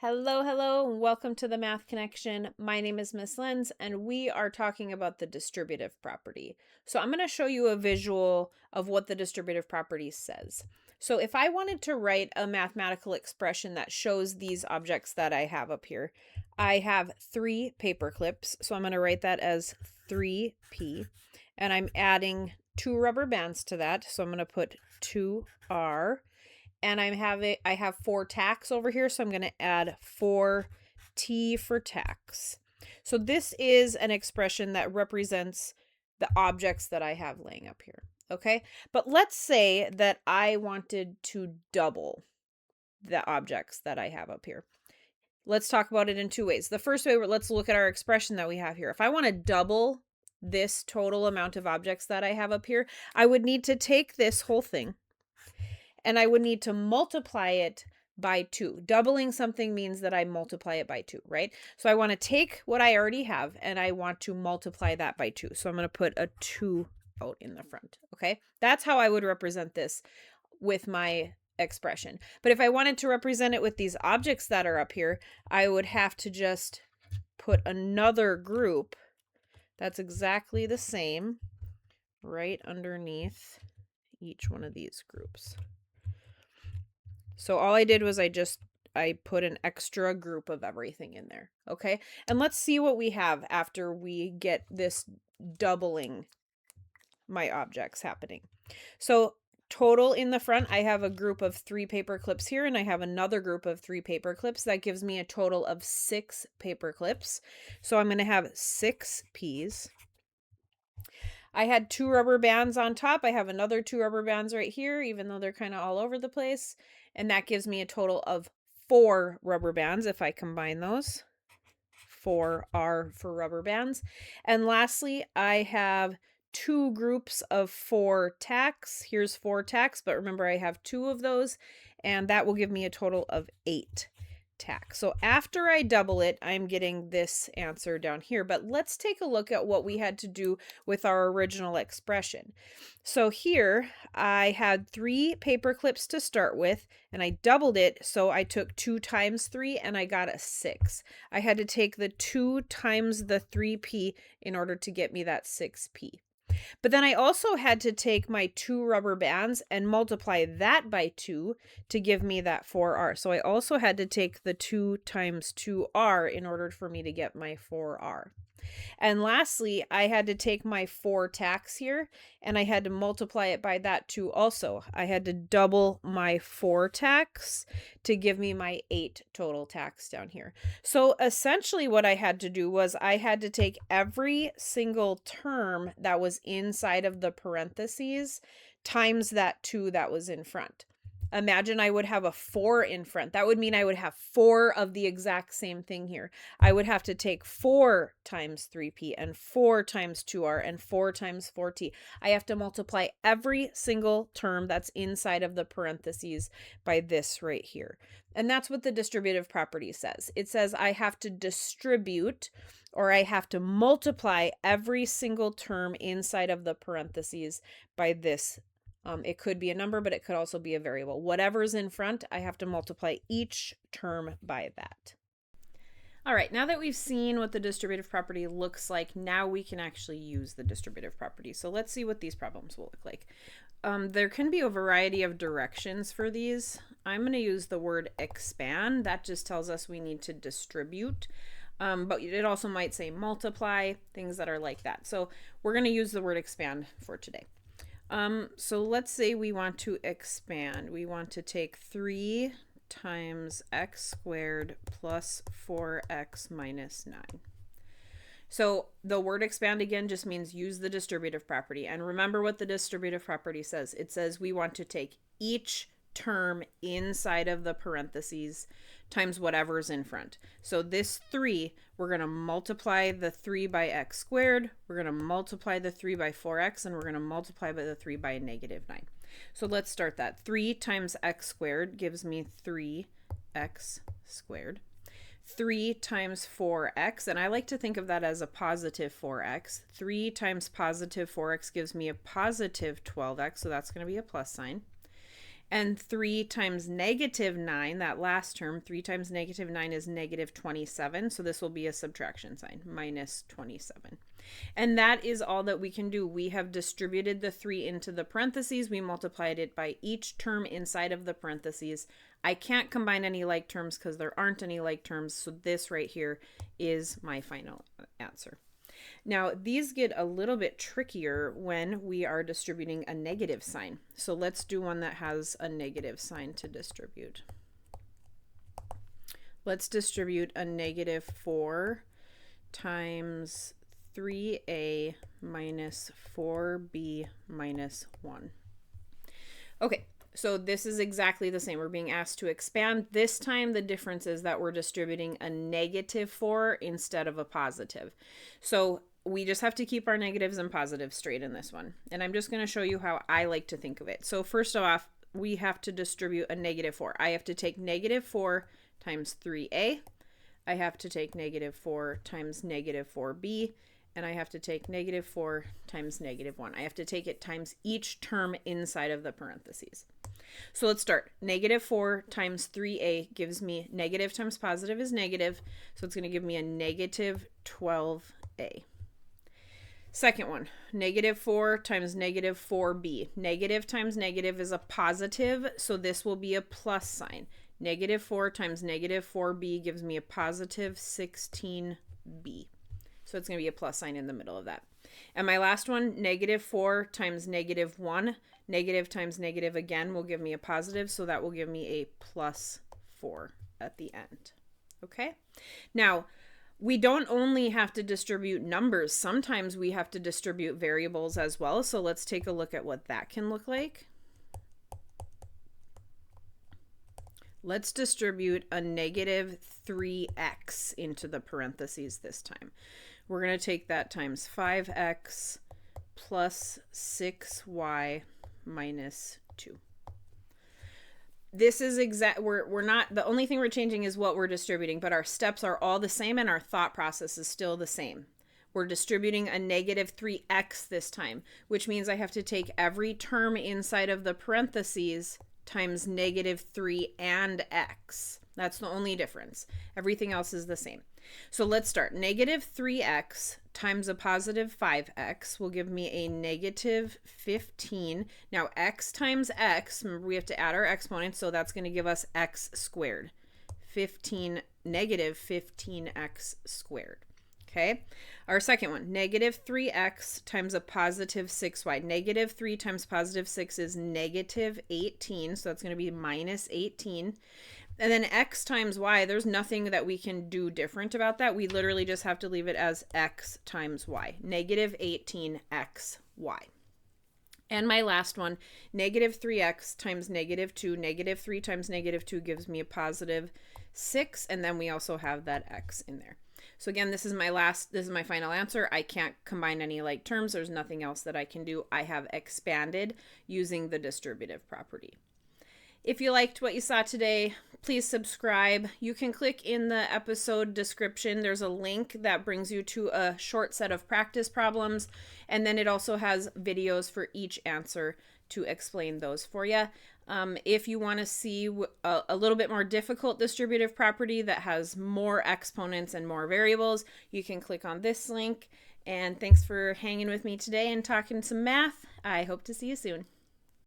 Hello, hello, and welcome to the Math Connection. My name is Miss Lenz, and we are talking about the distributive property. So I'm going to show you a visual of what the distributive property says. So if I wanted to write a mathematical expression that shows these objects that I have up here, I have 3 paper clips, so I'm going to write that as 3p, and I'm adding 2 rubber bands to that, so I'm going to put 2r. And I have 4 tacks over here, so I'm going to add 4t for tacks. So this is an expression that represents the objects that I have laying up here, okay? But let's say that I wanted to double the objects that I have up here. Let's talk about it in 2 ways. The first way, let's look at our expression that we have here. If I want to double this total amount of objects that I have up here, I would need to take this whole thing, and I would need to multiply it by 2. Doubling something means that I multiply it by 2, right? So I want to take what I already have and I want to multiply that by 2. So I'm going to put a 2 out in the front, okay? That's how I would represent this with my expression. But if I wanted to represent it with these objects that are up here, I would have to just put another group that's exactly the same right underneath each one of these groups. So all I did was I put an extra group of everything in there, okay? And let's see what we have after we get this doubling my objects happening. So total in the front, I have a group of 3 paper clips here, and I have another group of 3 paper clips. That gives me a total of 6 paper clips. So I'm going to have 6 P's. I had 2 rubber bands on top. I have another 2 rubber bands right here, even though they're kind of all over the place. And that gives me a total of 4 rubber bands if I combine those. 4R for rubber bands. And lastly, I have 2 groups of 4 tacks. Here's 4 tacks, but remember I have 2 of those, and that will give me a total of 8 tacks. So after I double it, I'm getting this answer down here. But let's take a look at what we had to do with our original expression. So here I had 3 paper clips to start with, and I doubled it. So I took 2 times 3 and I got a 6. I had to take the 2 times the 3p in order to get me that 6p. But then I also had to take my 2 rubber bands and multiply that by 2 to give me that 4r. So I also had to take the 2 times 2r in order for me to get my 4r. And lastly, I had to take my 4 tacks here and I had to multiply it by that 2 also. I had to double my 4 tacks to give me my 8 total tacks down here. So essentially what I had to do was I had to take every single term that was inside of the parentheses times that 2 that was in front. Imagine I would have a 4 in front. That would mean I would have 4 of the exact same thing here. I would have to take 4 times 3p and 4 times 2r and 4 times 4t. I have to multiply every single term that's inside of the parentheses by this right here. And that's what the distributive property says. It says I have to distribute, or I have to multiply every single term inside of the parentheses by this. It could be a number, but it could also be a variable. Whatever's in front, I have to multiply each term by that. All right, now that we've seen what the distributive property looks like, now we can actually use the distributive property. So let's see what these problems will look like. There can be a variety of directions for these. I'm going to use the word expand. That just tells us we need to distribute. But it also might say multiply, things that are like that. So we're going to use the word expand for today. So let's say we want to expand. We want to take 3 times x squared plus 4x minus 9. So the word expand again just means use the distributive property. And remember what the distributive property says. It says we want to take each term inside of the parentheses times whatever's in front. So this 3, we're going to multiply the 3 by x squared, we're going to multiply the 3 by 4x, and we're going to multiply by the 3 by negative 9. So let's start that. 3 times x squared gives me 3x squared. 3 times 4x, and I like to think of that as a positive 4x. 3 times positive 4x gives me a positive 12x, so that's going to be a plus sign. And 3 times negative 9, that last term, 3 times negative 9 is negative 27. So this will be a subtraction sign, minus 27. And that is all that we can do. We have distributed the 3 into the parentheses. We multiplied it by each term inside of the parentheses. I can't combine any like terms because there aren't any like terms. So this right here is my final answer. Now, these get a little bit trickier when we are distributing a negative sign. So let's do one that has a negative sign to distribute. Let's distribute a negative 4 times 3a minus 4b minus 1. Okay, so this is exactly the same. We're being asked to expand. This time the difference is that we're distributing a negative 4 instead of a positive. So we just have to keep our negatives and positives straight in this one. And I'm just going to show you how I like to think of it. So first off, we have to distribute a negative 4. I have to take negative 4 times 3a. I have to take negative 4 times negative 4b. And I have to take negative 4 times negative 1. I have to take it times each term inside of the parentheses. So let's start. Negative 4 times 3a gives me negative times positive is negative. So it's going to give me a negative 12a. Second one, negative 4 times negative 4b. Negative times negative is a positive, so this will be a plus sign. Negative 4 times negative 4b gives me a positive 16b. So it's going to be a plus sign in the middle of that. And my last one, negative 4 times negative 1. Negative times negative again will give me a positive, so that will give me a plus 4 at the end. Okay? Now, we don't only have to distribute numbers. Sometimes we have to distribute variables as well. So let's take a look at what that can look like. Let's distribute a negative 3x into the parentheses this time. We're going to take that times 5x plus 6y minus 2. This is we're not, the only thing we're changing is what we're distributing, but our steps are all the same and our thought process is still the same. We're distributing a negative 3x this time, which means I have to take every term inside of the parentheses times negative 3 and x. That's the only difference. Everything else is the same. So let's start. Negative 3x times a positive 5x will give me a negative 15. Now x times x, remember we have to add our exponents, so that's going to give us x squared. Negative 15x squared. Okay, our second one, negative 3x times a positive 6y. Negative 3 times positive 6 is negative 18, so that's going to be minus 18. And then x times y, there's nothing that we can do different about that. We literally just have to leave it as x times y, negative 18xy. And my last one, negative 3x times negative 2. Negative 3 times negative 2 gives me a positive 6, and then we also have that x in there. So again, this is my final answer. I can't combine any like terms. There's nothing else that I can do. I have expanded using the distributive property. If you liked what you saw today, please subscribe. You can click in the episode description. There's a link that brings you to a short set of practice problems, and then it also has videos for each answer to explain those for you. If you want to see a little bit more difficult distributive property that has more exponents and more variables, you can click on this link. And thanks for hanging with me today and talking some math. I hope to see you soon.